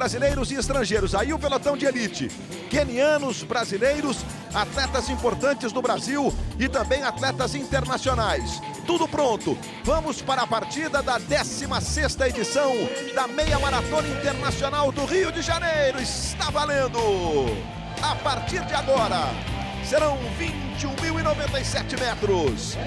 brasileiros e estrangeiros. Aí o pelotão de elite. Quenianos, brasileiros, atletas importantes do Brasil e também atletas internacionais. Tudo pronto. Vamos para a partida da 16ª edição da Meia Maratona Internacional do Rio de Janeiro. Está valendo! A partir de agora, serão 21.097 metros.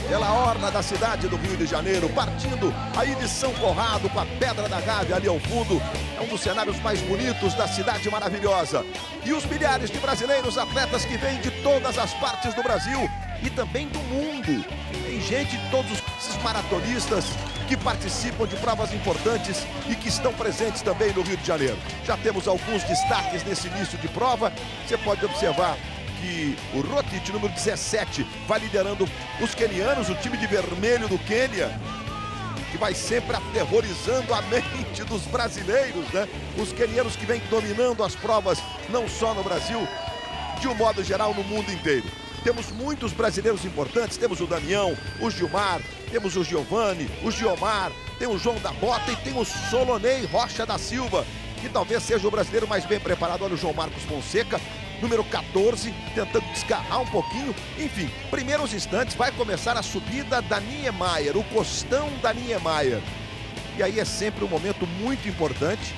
Pela orla da cidade do Rio de Janeiro, partindo aí de São Conrado com a Pedra da Gávea ali ao fundo. É um dos cenários mais bonitos da cidade maravilhosa. E os milhares de brasileiros atletas que vêm de todas as partes do Brasil e também do mundo. Tem gente de todos esses maratonistas que participam de provas importantes e que estão presentes também no Rio de Janeiro. Já temos alguns destaques nesse início de prova. Você pode observar que o Rotich, número 17, vai liderando os quenianos, o time de vermelho do Quênia, que vai sempre aterrorizando a mente dos brasileiros, né? Os quenianos que vêm dominando as provas, não só no Brasil, de um modo geral, no mundo inteiro. Temos muitos brasileiros importantes, temos o Damião, o Gilmar, temos o Giovanni, o Giomar, tem o João da Bota e tem o Solonei Rocha da Silva, que talvez seja o brasileiro mais bem preparado. Olha o João Marcos Fonseca, número 14, tentando desgarrar um pouquinho. Enfim, primeiros instantes, vai começar a subida da Niemeyer, o costão da Niemeyer. E aí é sempre um momento muito importante,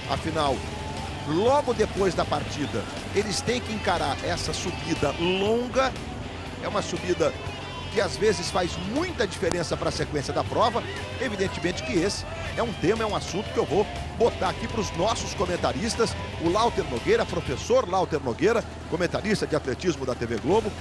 afinal, logo depois da partida, eles têm que encarar essa subida longa. É uma subida que às vezes faz muita diferença para a sequência da prova. Evidentemente que esse é um tema, é um assunto que eu vou botar aqui para os nossos comentaristas. O Lauter Nogueira, professor Lauter Nogueira, comentarista de atletismo da TV Globo,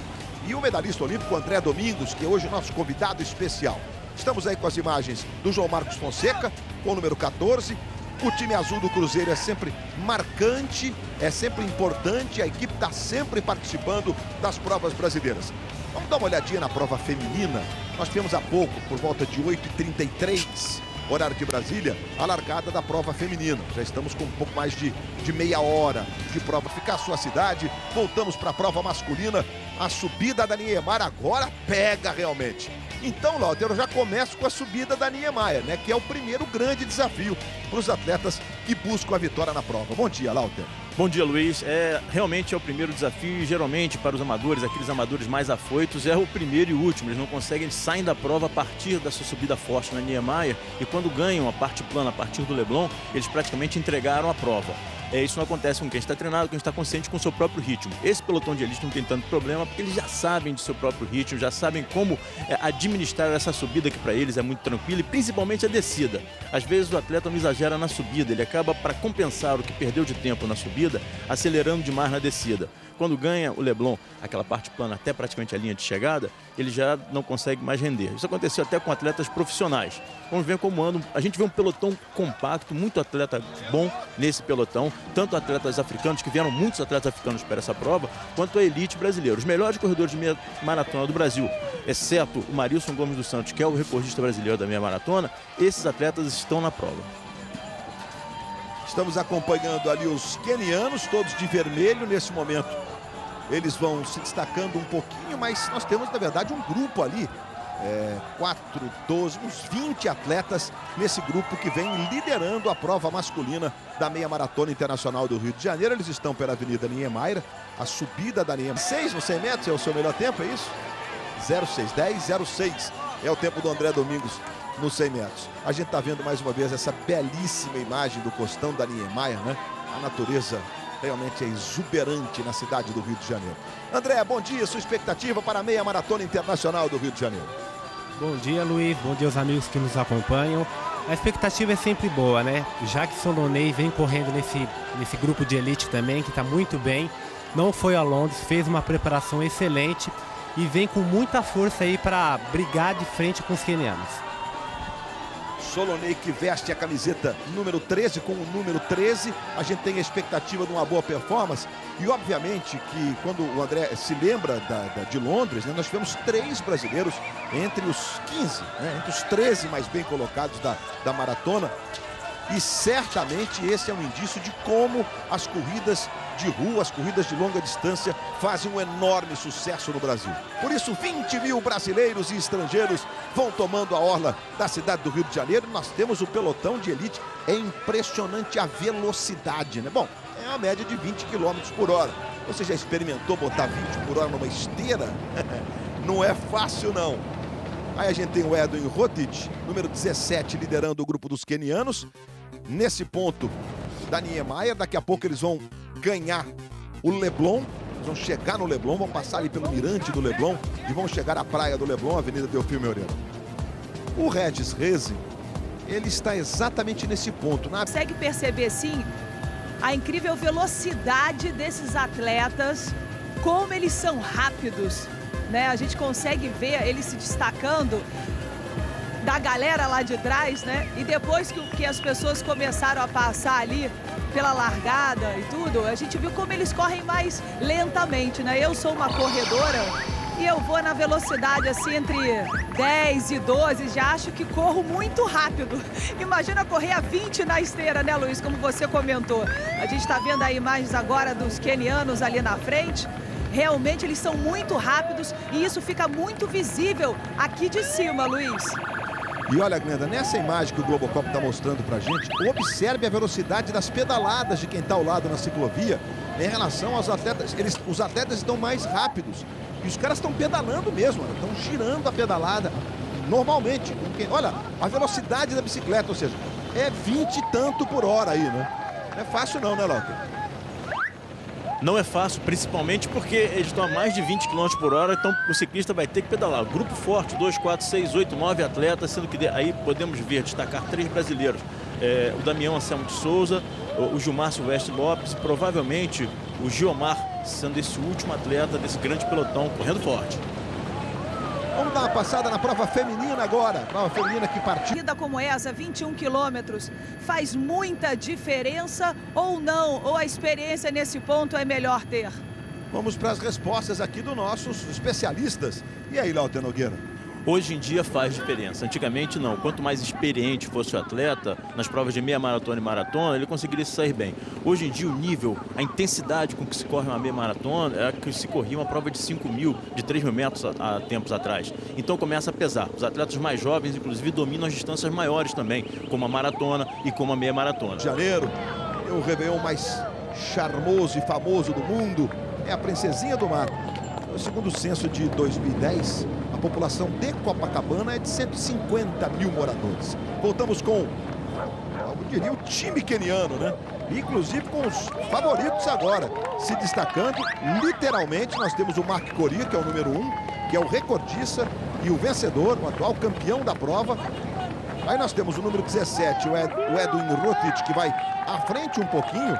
e o medalhista olímpico André Domingos, que é hoje o nosso convidado especial. Estamos aí com as imagens do João Marcos Fonseca, com o número 14. O time azul do Cruzeiro é sempre marcante, é sempre importante, a equipe está sempre participando das provas brasileiras. Vamos dar uma olhadinha na prova feminina. Nós tivemos há pouco, por volta de 8h33, horário de Brasília, a largada da prova feminina. Já estamos com um pouco mais de meia hora de prova. Ficar a sua cidade, voltamos para a prova masculina. A subida da Niemeyer agora pega realmente. Então, Lauter, eu já começo com a subida da Niemeyer, né? Que é o primeiro grande desafio para os atletas que buscam a vitória na prova. Bom dia, Lauter. Bom dia, Luiz. Realmente é o primeiro desafio e geralmente para os amadores, aqueles amadores mais afoitos, é o primeiro e último. Eles não conseguem, eles saem da prova a partir dessa subida forte na Niemeyer e quando ganham a parte plana a partir do Leblon, eles praticamente entregaram a prova. Isso não acontece com quem está treinado, quem está consciente com o seu próprio ritmo. Esse pelotão de elite não tem tanto problema porque eles já sabem do seu próprio ritmo, já sabem como administrar essa subida que para eles é muito tranquila e principalmente a descida. Às vezes o atleta não exagera na subida, ele acaba para compensar o que perdeu de tempo na subida, acelerando demais na descida. Quando ganha o Leblon, aquela parte plana até praticamente a linha de chegada, ele já não consegue mais render. Isso aconteceu até com atletas profissionais. Vamos ver como anda. A gente vê um pelotão compacto, muito atleta bom nesse pelotão, tanto atletas africanos, que vieram muitos atletas africanos para essa prova, quanto a elite brasileira. Os melhores corredores de meia maratona do Brasil, exceto o Marilson Gomes dos Santos, que é o recordista brasileiro da meia maratona, esses atletas estão na prova. Estamos acompanhando ali os quenianos, todos de vermelho nesse momento. Eles vão se destacando um pouquinho, mas nós temos, na verdade, um grupo ali, 4, 12, uns 20 atletas nesse grupo que vem liderando a prova masculina da Meia Maratona Internacional do Rio de Janeiro. Eles estão pela Avenida Niemeyer, a subida da Niemeyer. 6 no 100 metros é o seu melhor tempo, é isso? 06:10:06 é o tempo do André Domingos nos 100 metros. A gente está vendo mais uma vez essa belíssima imagem do costão da Niemeyer, né? A natureza realmente é exuberante na cidade do Rio de Janeiro. André, bom dia, sua expectativa para a Meia Maratona Internacional do Rio de Janeiro. Bom dia, Luiz, bom dia aos amigos que nos acompanham. A expectativa é sempre boa, né? Já que Solonei vem correndo nesse grupo de elite também, que está muito bem, não foi a Londres, fez uma preparação excelente e vem com muita força aí para brigar de frente com os quenianos. Solonei, que veste a camiseta número 13 com o número 13, a gente tem a expectativa de uma boa performance e obviamente que quando o André se lembra de Londres, né, nós tivemos 3 brasileiros entre os 15, né, entre os 13 mais bem colocados da maratona, e certamente esse é um indício de como as corridas de rua, as corridas de longa distância fazem um enorme sucesso no Brasil. Por isso, 20 mil brasileiros e estrangeiros vão tomando a orla da cidade do Rio de Janeiro. Nós temos o pelotão de elite. É impressionante a velocidade, né? Bom, é uma média de 20 km por hora. Você já experimentou botar 20 por hora numa esteira? Não é fácil, não. Aí a gente tem o Edwin Rotich, número 17, liderando o grupo dos quenianos. Nesse ponto da Niemeyer, daqui a pouco eles vão ganhar o Leblon. Eles vão chegar no Leblon, vão passar ali pelo mirante do Leblon e vão chegar à praia do Leblon, Avenida Delfim Moreira. O Regis Reze, ele está exatamente nesse ponto. Consegue perceber, sim, a incrível velocidade desses atletas, como eles são rápidos, né? A gente consegue ver eles se destacando da galera lá de trás, né? E depois que as pessoas começaram a passar ali pela largada e tudo, a gente viu como eles correm mais lentamente, né? Eu sou uma corredora e eu vou na velocidade assim entre 10 e 12, já acho que corro muito rápido. Imagina correr a 20 na esteira, né, Luiz? Como você comentou. A gente está vendo aí imagens agora dos quenianos ali na frente. Realmente eles são muito rápidos e isso fica muito visível aqui de cima, Luiz. E olha, Glenda, nessa imagem que o Globocop está mostrando pra gente, observe a velocidade das pedaladas de quem está ao lado na ciclovia em relação aos atletas. Os atletas estão mais rápidos e os caras estão pedalando mesmo, estão girando a pedalada normalmente. Olha, a velocidade da bicicleta, ou seja, é 20 e tanto por hora aí, né? Não é fácil não, né, Lota? Não é fácil, principalmente porque eles estão a mais de 20 km por hora, então o ciclista vai ter que pedalar. Grupo forte, 2, 4, 6, 8, 9 atletas, sendo que aí podemos ver, destacar 3 brasileiros. O Damião Anselmo de Souza, o Gilmar Silvestre Lopes e provavelmente o Giomar, sendo esse último atleta desse grande pelotão, correndo forte. Vamos dar uma passada na prova feminina agora. Prova feminina que partiu. Corrida como essa, 21 quilômetros, faz muita diferença ou não? Ou a experiência nesse ponto é melhor ter? Vamos para as respostas aqui dos nossos especialistas. E aí, Lauter Nogueira? Hoje em dia faz diferença. Antigamente não. Quanto mais experiente fosse o atleta, nas provas de meia maratona e maratona, ele conseguiria se sair bem. Hoje em dia o nível, a intensidade com que se corre uma meia maratona é a que se corria uma prova de 5.000, de 3.000 metros há tempos atrás. Então começa a pesar. Os atletas mais jovens, inclusive, dominam as distâncias maiores também, como a maratona e como a meia maratona. Janeiro, é o Réveillon mais charmoso e famoso do mundo. É a Princesinha do Mar. No segundo censo de 2010, a população de Copacabana é de 150 mil moradores. Voltamos com, eu diria, o time queniano, né? Inclusive com os favoritos agora, se destacando. Literalmente, nós temos o Mark Korir, que é o número 1, que é o recordista e o vencedor, o atual campeão da prova. Aí nós temos o número 17, o Edwin Rotich, que vai à frente um pouquinho,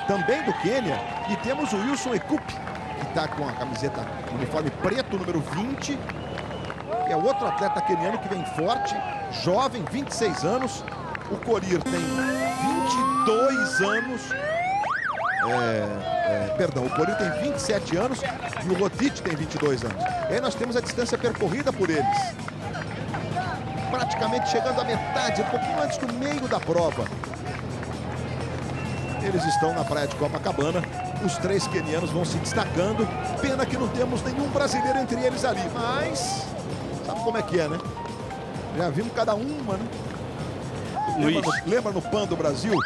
também do Quênia. E temos o Wilson Ekup, que está com a camiseta, uniforme preto, número 20. Que é outro atleta queniano que vem forte, jovem, 26 anos. O Korir tem 22 anos. O Korir tem 27 anos e o Rotich tem 22 anos. E aí nós temos a distância percorrida por eles. Praticamente chegando à metade, um pouquinho antes do meio da prova. Eles estão na praia de Copacabana. Os 3 quenianos vão se destacando. Pena que não temos nenhum brasileiro entre eles ali. Mas sabe como é que é, né? Já vimos cada uma, né? Lembra no PAN do Brasil?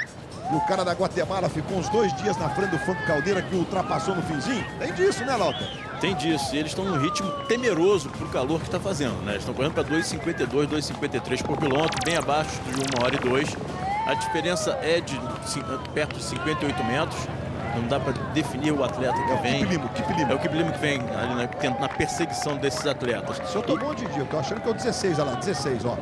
E o cara da Guatemala ficou uns 2 dias na frente do Franco Caldeira, que ultrapassou no finzinho? Tem disso, né, Lauta? Tem disso. E eles estão num ritmo temeroso pro calor que está fazendo, né? Eles estão correndo para 2,52, 2,53 por quilômetro, bem abaixo de 1 hora e 2. A diferença é de perto de 58 metros. Não dá para definir o atleta que vem. É o Kiplimo que vem ali na perseguição desses atletas. O senhor tomou de dia, eu tô achando que é o 16, olha lá, 16, ó.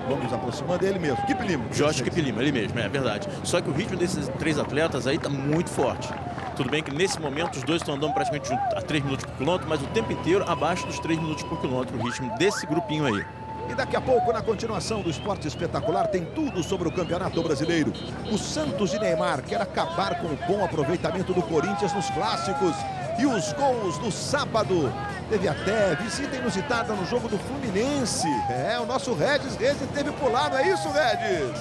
Vamos aproximando dele mesmo. Kiplimo. Jorge Kiplimo, ele mesmo, é verdade. Só que o ritmo desses 3 atletas aí tá muito forte. Tudo bem que nesse momento os dois estão andando praticamente a 3 minutos por quilômetro, mas o tempo inteiro abaixo dos 3 minutos por quilômetro, o ritmo desse grupinho aí. E daqui a pouco, na continuação do Esporte Espetacular, tem tudo sobre o Campeonato Brasileiro. O Santos de Neymar quer acabar com o bom aproveitamento do Corinthians nos clássicos. E os gols do sábado. Teve até visita inusitada no jogo do Fluminense. O nosso Regis Reze teve por lá, não é isso, Regis?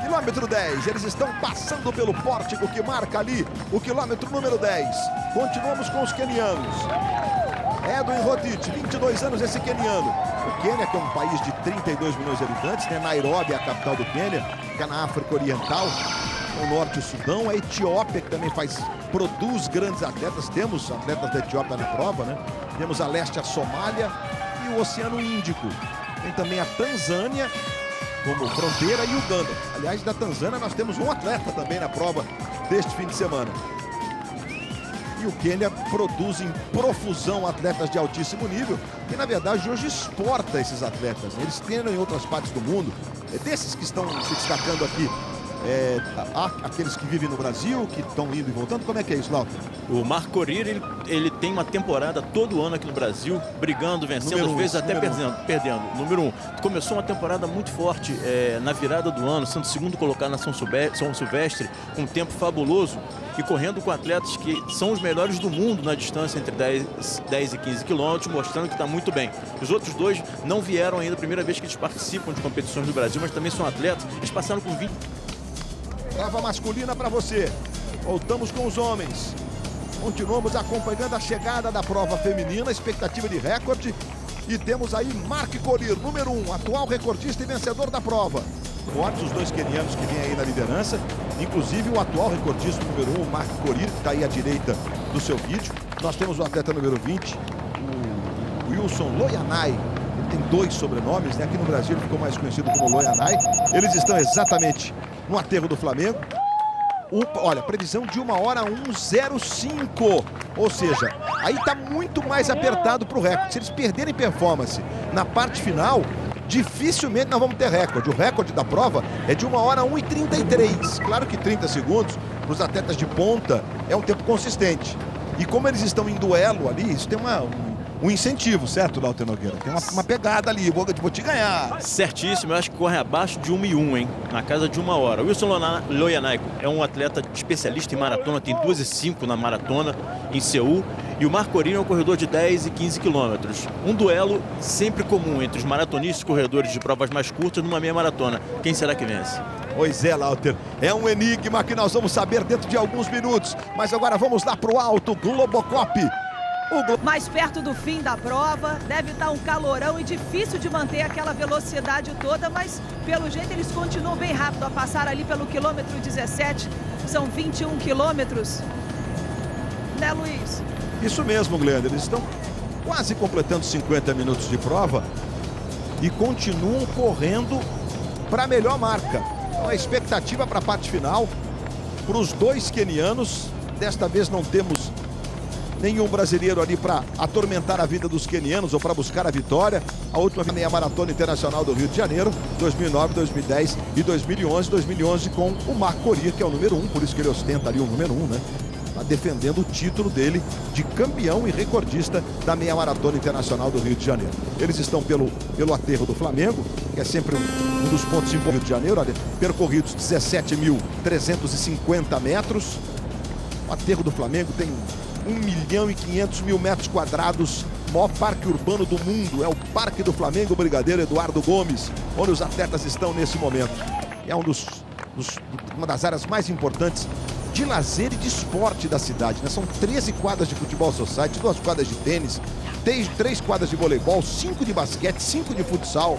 Quilômetro 10, eles estão passando pelo pórtico que marca ali o quilômetro número 10. Continuamos com os quenianos. Edwin Rotich, 22 anos esse queniano. O Quênia, que é um país de 32 milhões de habitantes, né? Nairobi é a capital do Quênia, fica na África Oriental, o norte do Sudão. A Etiópia, que também produz grandes atletas. Temos atletas da Etiópia na prova, né? Temos a leste a Somália e o Oceano Índico. Tem também a Tanzânia como fronteira e Uganda. Aliás, da Tanzânia nós temos um atleta também na prova deste fim de semana. E o Quênia produz em profusão atletas de altíssimo nível e, na verdade, hoje exporta esses atletas. Eles treinam em outras partes do mundo. Desses que estão se destacando aqui, há aqueles que vivem no Brasil, que estão indo e voltando. Como é que é isso, Lauter? O Marco Korir, ele tem uma temporada todo ano aqui no Brasil, brigando, vencendo, às vezes até perdendo. Número 1. Começou uma temporada muito forte na virada do ano, sendo segundo colocado na São Silvestre, com um tempo fabuloso e correndo com atletas que são os melhores do mundo na distância entre 10 e 15 quilômetros, mostrando que está muito bem. Os outros dois não vieram ainda, a primeira vez que eles participam de competições do Brasil, mas também são atletas. Eles passaram com 20... Prova masculina para você. Voltamos com os homens. Continuamos acompanhando a chegada da prova feminina, expectativa de recorde. E temos aí Mark Korir, número 1, atual recordista e vencedor da prova. Fortes os dois quenianos que vêm aí na liderança. Inclusive o atual recordista número 1, Mark Korir, que está aí à direita do seu vídeo. Nós temos o atleta número 20, o Wilson Loyanai. Ele tem 2 sobrenomes, né? Aqui no Brasil ele ficou mais conhecido como Loyanai. Eles estão exatamente no aterro do Flamengo. Olha, previsão de 1h01:05. Ou seja, aí está muito mais apertado para o recorde. Se eles perderem performance na parte final, dificilmente nós vamos ter recorde. O recorde da prova é de 1h01:33. Claro que 30 segundos para os atletas de ponta é um tempo consistente. E como eles estão em duelo ali, isso tem um incentivo, certo, Lauter Nogueira? Tem uma pegada ali, vou te ganhar. Certíssimo, eu acho que corre abaixo de 1h01, hein? Na casa de 1 hora. O Wilson Loyanai é um atleta especialista em maratona, tem 2h05 na maratona em Seul. E o Marco Korir é um corredor de 10 e 15 quilômetros. Um duelo sempre comum entre os maratonistas e corredores de provas mais curtas numa meia maratona. Quem será que vence? Pois é, Lauter, é um enigma que nós vamos saber dentro de alguns minutos. Mas agora vamos lá para o alto, Globocop. Mais perto do fim da prova, deve estar um calorão e difícil de manter aquela velocidade toda, mas pelo jeito eles continuam bem rápido a passar ali pelo quilômetro 17, são 21 quilômetros, né, Luiz? Isso mesmo, Glenda, eles estão quase completando 50 minutos de prova e continuam correndo para a melhor marca. Então a expectativa para a parte final, para os dois quenianos, desta vez não temos nenhum brasileiro ali para atormentar a vida dos quenianos ou para buscar a vitória. A última meia maratona internacional do Rio de Janeiro, 2009, 2010 e 2011. 2011 com o Mark Korir, que é o número 1, por isso que ele ostenta ali o número 1, né? Tá defendendo o título dele de campeão e recordista da meia maratona internacional do Rio de Janeiro. Eles estão pelo aterro do Flamengo, que é sempre um dos pontos em Rio de Janeiro, olha, percorridos 17.350 metros. O aterro do Flamengo tem 1.500.000 metros quadrados, maior parque urbano do mundo, é o Parque do Flamengo Brigadeiro Eduardo Gomes, onde os atletas estão nesse momento. É uma das áreas mais importantes de lazer e de esporte da cidade, né? São 13 quadras de futebol society, 2 quadras de tênis, 3 quadras de voleibol, 5 de basquete, 5 de futsal,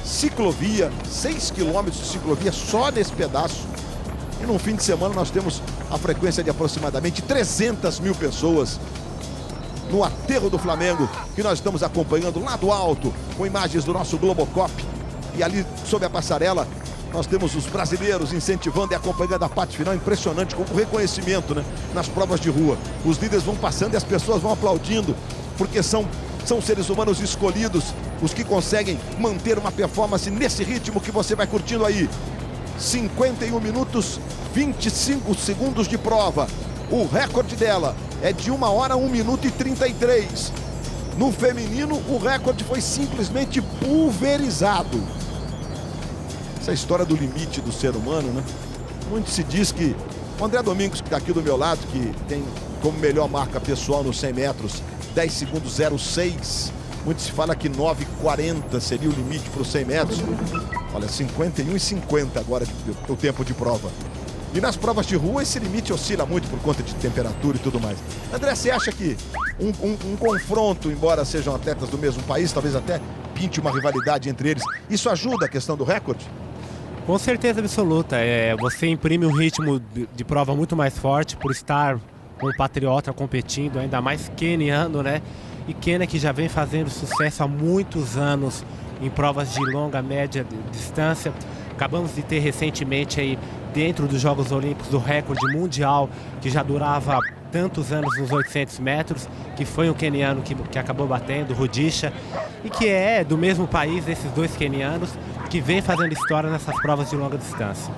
ciclovia, 6 quilômetros de ciclovia só nesse pedaço. E num fim de semana nós temos a frequência de aproximadamente 300.000 pessoas no aterro do Flamengo, que nós estamos acompanhando lá do alto, com imagens do nosso Globocop. E ali, sob a passarela, nós temos os brasileiros incentivando e acompanhando a parte final. Impressionante como o reconhecimento, né? Nas provas de rua. Os líderes vão passando e as pessoas vão aplaudindo, porque são seres humanos escolhidos, os que conseguem manter uma performance nesse ritmo que você vai curtindo aí. 51 minutos, 25 segundos de prova. O recorde dela é de 1h01:33. No feminino, o recorde foi simplesmente pulverizado. Essa história do limite do ser humano, né? Muito se diz que o André Domingos, que está aqui do meu lado, que tem como melhor marca pessoal nos 100 metros 10 segundos 06, Muito se fala que 9,40 seria o limite para os 100 metros. Olha, 51,50 agora o tempo de prova. E nas provas de rua esse limite oscila muito por conta de temperatura e tudo mais. André, você acha que um confronto, embora sejam atletas do mesmo país, talvez até pinte uma rivalidade entre eles, isso ajuda a questão do recorde? Com certeza absoluta. Você imprime um ritmo de prova muito mais forte por estar com um patriota competindo, ainda mais queniano, né? E Quênia que já vem fazendo sucesso há muitos anos em provas de longa, média distância. Acabamos de ter recentemente aí dentro dos Jogos Olímpicos o recorde mundial que já durava tantos anos nos 800 metros, que foi um queniano que acabou batendo, Rudisha, e que é do mesmo país, esses dois quenianos, que vem fazendo história nessas provas de longa distância.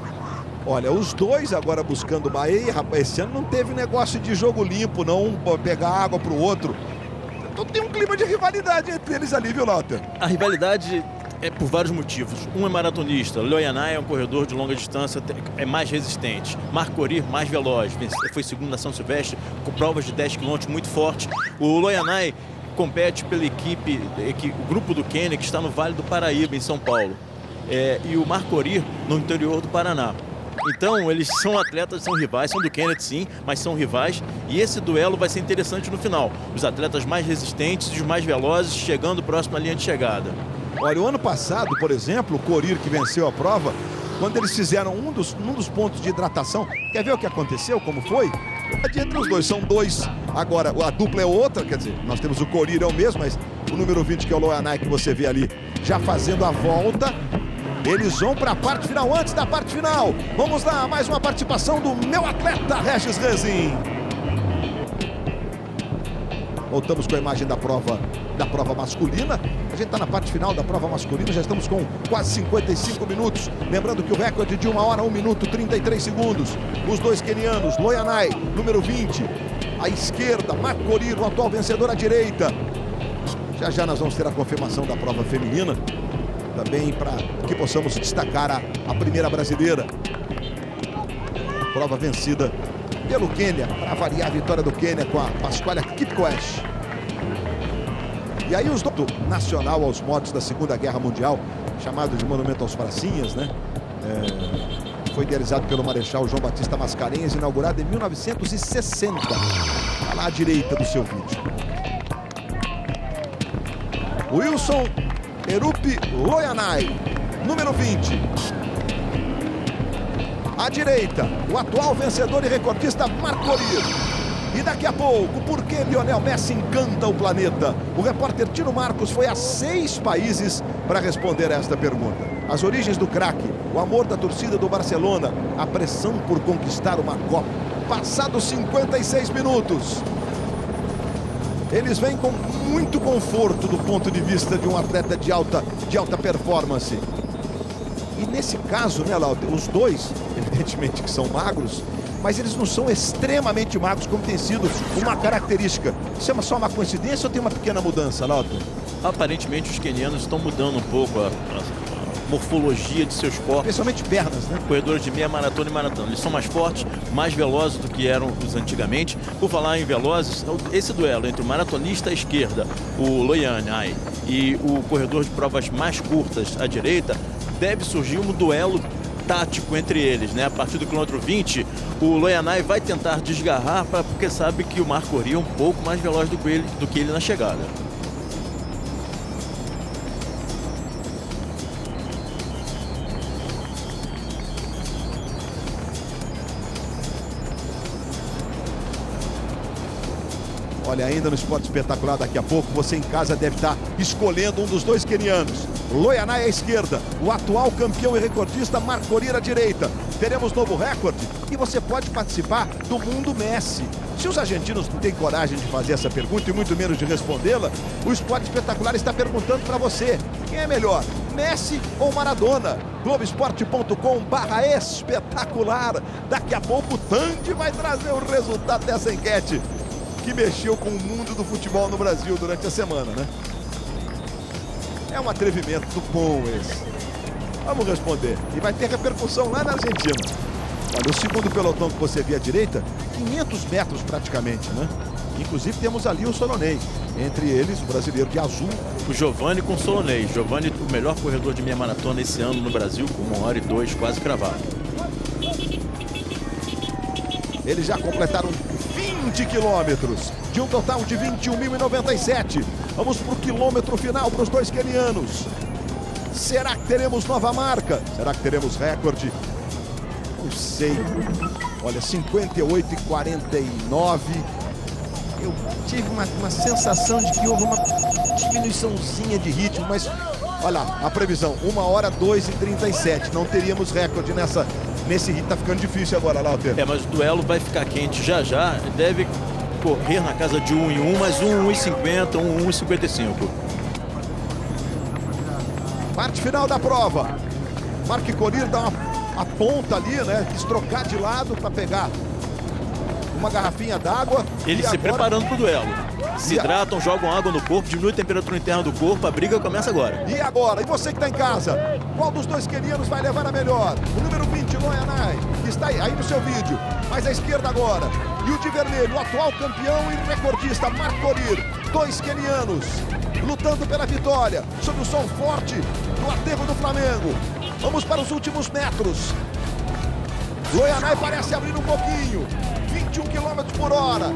Olha, os dois agora buscando Bahia, rapaz, esse ano não teve negócio de jogo limpo, não pegar água pro outro. Então tem um clima de rivalidade entre eles ali, viu, Lauter? A rivalidade é por vários motivos. Um é maratonista, Loianai é um corredor de longa distância, é mais resistente. Marco Korir, mais veloz, foi segundo na São Silvestre, com provas de 10 km muito forte. O Loianai compete pela equipe, o grupo do Quênia, que está no Vale do Paraíba, em São Paulo. E o Marco Korir, no interior do Paraná. Então, eles são atletas, são rivais, são do Quênia, sim, mas são rivais. E esse duelo vai ser interessante no final. Os atletas mais resistentes e os mais velozes chegando próximo à linha de chegada. Olha, o ano passado, por exemplo, o Korir, que venceu a prova, quando eles fizeram um dos pontos de hidratação, quer ver o que aconteceu, como foi? Entre os dois, são dois. Agora, a dupla é outra, quer dizer, nós temos o Korir, é o mesmo, mas o número 20, que é o Loianai, que você vê ali, já fazendo a volta. Eles vão para a parte final, antes da parte final. Vamos lá, mais uma participação do meu atleta, Regis Rezin. Voltamos com a imagem da prova masculina. A gente está na parte final da prova masculina, já estamos com quase 55 minutos. Lembrando que o recorde de 1 hora, 1 minuto, 33 segundos. Os dois quenianos, Loianai, número 20. À esquerda, Marco Korir, o atual vencedor à direita. Já já nós vamos ter a confirmação da prova feminina. Também para que possamos destacar a primeira brasileira. Prova vencida pelo Quênia, para variar a vitória do Quênia com a Pasquale Kipkoech. E aí os do nacional aos modos da Segunda Guerra Mundial, chamado de Monumento aos Pracinhas, né? Foi idealizado pelo Marechal João Batista Mascarenhas, inaugurado em 1960. Está lá à direita do seu vídeo. Wilson Erupi Loianai, número 20. À direita, o atual vencedor e recordista Marco Korir. E daqui a pouco, por que Lionel Messi encanta o planeta? O repórter Tino Marcos foi a 6 países para responder a esta pergunta. As origens do craque, o amor da torcida do Barcelona, a pressão por conquistar uma Copa. Passados 56 minutos. Eles vêm com muito conforto do ponto de vista de um atleta de alta performance. E nesse caso, né, Lauter, os dois, evidentemente que são magros, mas eles não são extremamente magros como tem sido uma característica. Isso é só uma coincidência ou tem uma pequena mudança, Lauter? Aparentemente os quenianos estão mudando um pouco a morfologia de seus corpos. Especialmente pernas, né? Corredores de meia maratona e maratona. Eles são mais fortes, mais velozes do que eram os antigamente. Por falar em velozes, esse duelo entre o maratonista à esquerda, o Loianai, e o corredor de provas mais curtas à direita, deve surgir um duelo tático entre eles, né? A partir do quilômetro 20, o Loianai vai tentar desgarrar, porque sabe que o Marco Korir é um pouco mais veloz do que ele na chegada. Olha, ainda no Esporte Espetacular, daqui a pouco, você em casa deve estar escolhendo um dos dois quenianos. Loianai à esquerda, o atual campeão e recordista Marco Korir à direita. Teremos novo recorde e você pode participar do Mundo Messi. Se os argentinos não têm coragem de fazer essa pergunta e muito menos de respondê-la, o Esporte Espetacular está perguntando para você: quem é melhor, Messi ou Maradona? Globoesporte.com/espetacular. Daqui a pouco o Tandy vai trazer o resultado dessa enquete que mexeu com o mundo do futebol no Brasil durante a semana, né? É um atrevimento bom esse. Vamos responder. E vai ter repercussão lá na Argentina. Olha, o segundo pelotão que você vê à direita, 500 metros praticamente, né? Inclusive temos ali o Solonei. Entre eles, o brasileiro de azul. O Giovanni com o Solonei. Giovanni, o melhor corredor de meia maratona esse ano no Brasil, com 1h02, quase cravado. Eles já completaram 20 quilômetros, de um total de 21.097. Vamos para o quilômetro final para os dois quenianos. Será que teremos nova marca? Será que teremos recorde? Não sei. Olha, 58,49. Eu tive uma sensação de que houve uma diminuiçãozinha de ritmo, mas olha lá, a previsão, 1h02,37. Não teríamos recorde nesse ritmo. Tá ficando difícil agora, Lauter. Mas o duelo vai ficar quente já. Deve correr na casa de 1 em 1, mas 1,50, 1,55. Parte final da prova. Mark Korir dá a ponta ali, né? Quis trocar de lado para pegar uma garrafinha d'água. Ele se preparando para o duelo. Se hidratam, jogam água no corpo, diminui a temperatura interna do corpo, a briga começa agora. E agora? E você que está em casa? Qual dos dois quenianos vai levar a melhor? O número 20, Loyanai, que está aí no seu vídeo. Mais à esquerda agora. E o de vermelho, o atual campeão e recordista, Mark Korir. Dois quenianos lutando pela vitória, sob o sol forte do aterro do Flamengo. Vamos para os últimos metros. Loyanai parece abrir um pouquinho. 21 km por hora.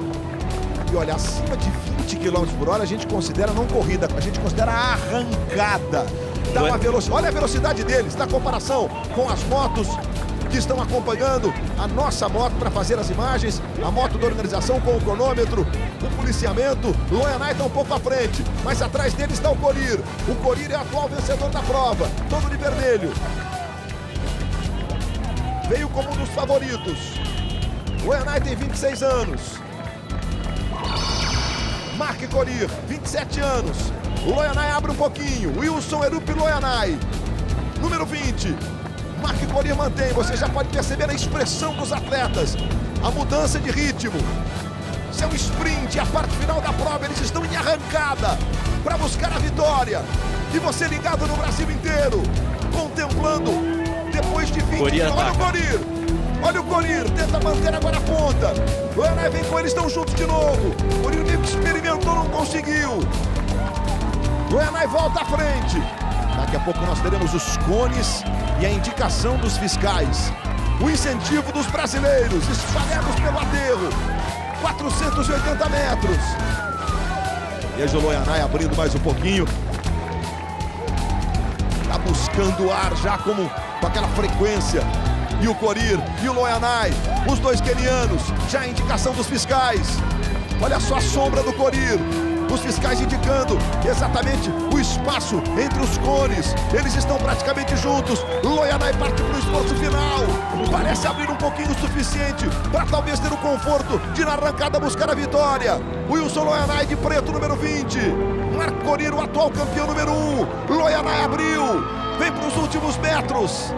E olha, acima de 20 km por hora a gente considera não corrida, a gente considera arrancada. Dá uma velocidade. Olha a velocidade deles, na comparação com as motos que estão acompanhando a nossa moto para fazer as imagens, a moto da organização com o cronômetro, o policiamento. Loyanai está um pouco à frente, mas atrás dele está o Korir. O Korir é o atual vencedor da prova, todo de vermelho. Veio como um dos favoritos. Loyanai tem 26 anos. Mark Korir, 27 anos. O Loyanai abre um pouquinho. Wilson Erup Loyanai, número 20. Mark Korir mantém. Você já pode perceber a expressão dos atletas, a mudança de ritmo. Isso é um sprint, a parte final da prova. Eles estão em arrancada para buscar a vitória. E você ligado no Brasil inteiro, contemplando depois de 20. Olha o Korir. Olha o Korir, tenta manter agora a ponta. O Loyanai vem com eles, estão juntos de novo. O Korir experimentou, não conseguiu. O Loyanai volta à frente. Daqui a pouco nós teremos os cones e a indicação dos fiscais. O incentivo dos brasileiros espalhados pelo aterro. 480 metros. Veja o Loyanai abrindo mais um pouquinho. Está buscando ar já com aquela frequência. E o Korir e o Loyanai, os dois quenianos, já a indicação dos fiscais. Olha só a sombra do Korir. Os fiscais indicando exatamente o espaço entre os cones. Eles estão praticamente juntos. Loyanai parte para o esforço final. Parece abrir um pouquinho o suficiente para talvez ter o conforto de na arrancada buscar a vitória. Wilson Loyanai de preto, número 20. Mark Korir, o atual campeão número 1. Loyanai abriu. Vem para os últimos metros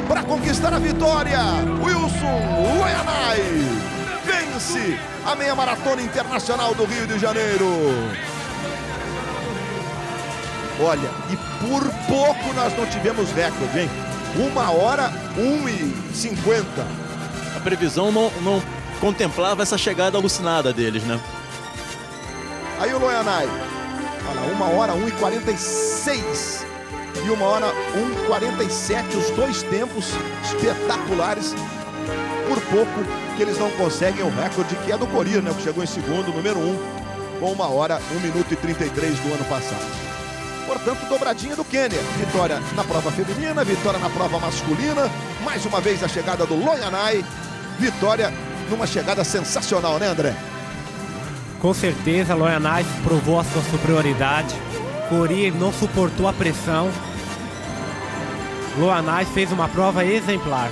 para conquistar a vitória. Wilson Loyanai vence a meia maratona internacional do Rio de Janeiro. Olha, e por pouco nós não tivemos recorde, hein? 1h01,50. A previsão não contemplava essa chegada alucinada deles, né? Aí o Loyanai, olha, 1h01,46 e 1h01,47, os dois tempos espetaculares. Por pouco que eles não conseguem o recorde que é do Korir, né? Que chegou em segundo, número 1, com 1h01,33 do ano passado. Portanto, dobradinha do Quênia. Vitória na prova feminina, vitória na prova masculina. Mais uma vez a chegada do Loyanai. Vitória numa chegada sensacional, né, André? Com certeza, Loyanai provou a sua superioridade. Korir não suportou a pressão. Loyanai fez uma prova exemplar.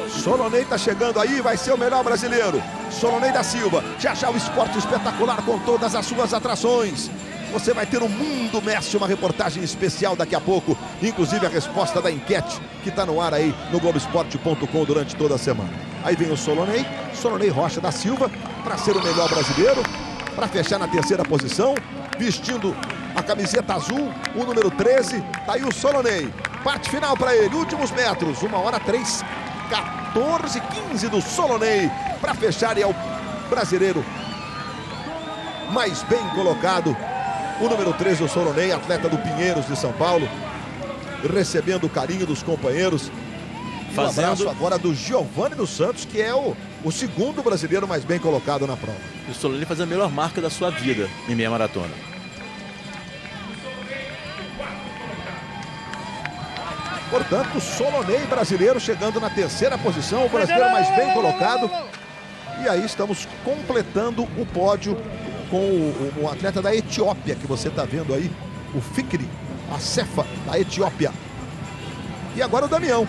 Solonei está chegando aí, vai ser o melhor brasileiro. Solonei da Silva, já o esporte espetacular com todas as suas atrações. Você vai ter o Mundo Mestre, uma reportagem especial daqui a pouco. Inclusive a resposta da enquete que está no ar aí no Globoesporte.com durante toda a semana. Aí vem o Solonei Rocha da Silva para ser o melhor brasileiro, para fechar na terceira posição, vestindo a camiseta azul, o número 13. Tá aí o Solonei. Parte final para ele, últimos metros, 1h03,14,15 do Solonei para fechar, e é o brasileiro mais bem colocado. O número 13, o Solonei, atleta do Pinheiros de São Paulo, recebendo o carinho dos companheiros. Um abraço agora do Giovanni dos Santos, que é o segundo brasileiro mais bem colocado na prova. E o Solonei faz a melhor marca da sua vida em meia maratona. Portanto, o Solonei brasileiro chegando na terceira posição, o brasileiro mais bem colocado. E aí estamos completando o pódio com o atleta da Etiópia, que você está vendo aí, o Fikri Acefa, da Etiópia. E agora o Damião.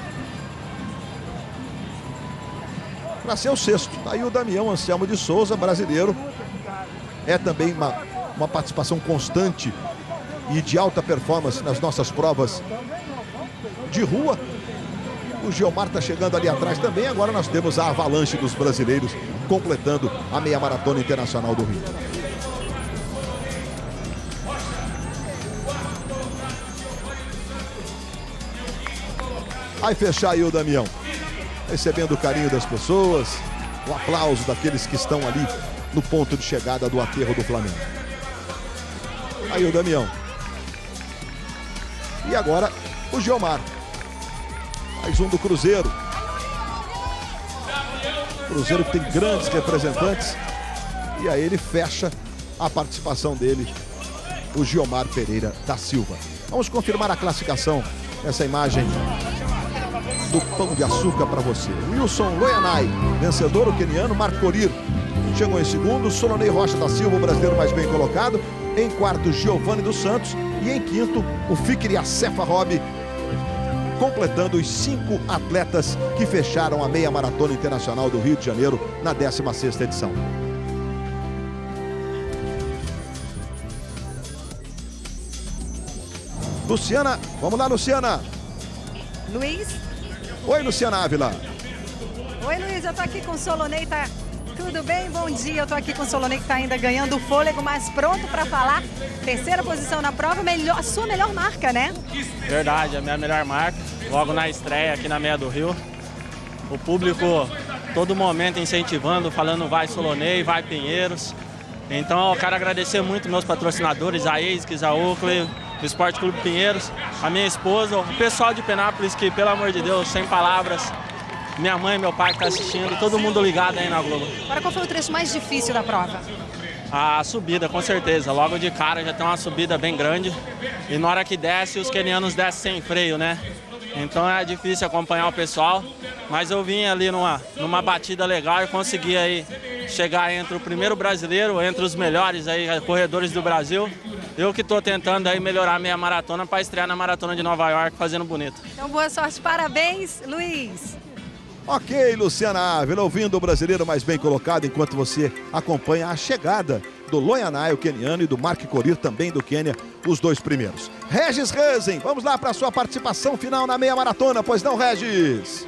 Para ser o sexto. Tá aí o Damião Anselmo de Souza, brasileiro. É também uma participação constante e de alta performance nas nossas provas de rua. O Geomar está chegando ali atrás também. Agora nós temos a avalanche dos brasileiros completando a meia maratona internacional do Rio. Vai fechar aí o Damião, recebendo o carinho das pessoas, o aplauso daqueles que estão ali no ponto de chegada do aterro do Flamengo. Aí o Damião. E agora o Geomar. Mais um do Cruzeiro. Cruzeiro que tem grandes representantes. E aí ele fecha a participação dele, o Geomar Pereira da Silva. Vamos confirmar a classificação. Essa imagem do Pão de Açúcar para você. Wilson Loyanai, vencedor, o queniano. Marco Korir chegou em segundo. Solonei Rocha da Silva, o brasileiro mais bem colocado. Em quarto, Giovanni dos Santos. E em quinto, o Fikri Acefa Robi, completando os 5 atletas que fecharam a meia maratona internacional do Rio de Janeiro na 16ª edição. Luciana, vamos lá, Luciana. Luiz. Oi, Luciana Ávila. Oi, Luiz, eu tô aqui com o Solonei, tá tudo bem? Bom dia, eu tô aqui com o Solonei que tá ainda ganhando o fôlego, mas pronto para falar. Terceira posição na prova, a sua melhor marca, né? Verdade, a minha melhor marca, logo na estreia aqui na meia do Rio. O público, todo momento incentivando, falando vai Solonei, vai Pinheiros. Então eu quero agradecer muito meus patrocinadores, a ASICS, a Oakley, o Esporte Clube Pinheiros, a minha esposa, o pessoal de Penápolis que, pelo amor de Deus, sem palavras, minha mãe e meu pai que estão assistindo, todo mundo ligado aí na Globo. Agora, qual foi o trecho mais difícil da prova? A subida, com certeza. Logo de cara já tem uma subida bem grande. E na hora que desce, os quenianos descem sem freio, né? Então é difícil acompanhar o pessoal. Mas eu vim ali numa batida legal e consegui aí chegar entre o primeiro brasileiro, entre os melhores aí, corredores do Brasil. Eu que estou tentando aí melhorar a minha maratona para estrear na Maratona de Nova York fazendo bonito. Então boa sorte, parabéns, Luiz. Ok, Luciana Ávila, ouvindo o brasileiro mais bem colocado, enquanto você acompanha a chegada do Loyanai, o queniano, e do Marco Korir, também do Quênia, os 2 primeiros. Regis Resen, vamos lá para a sua participação final na meia maratona, pois não, Regis?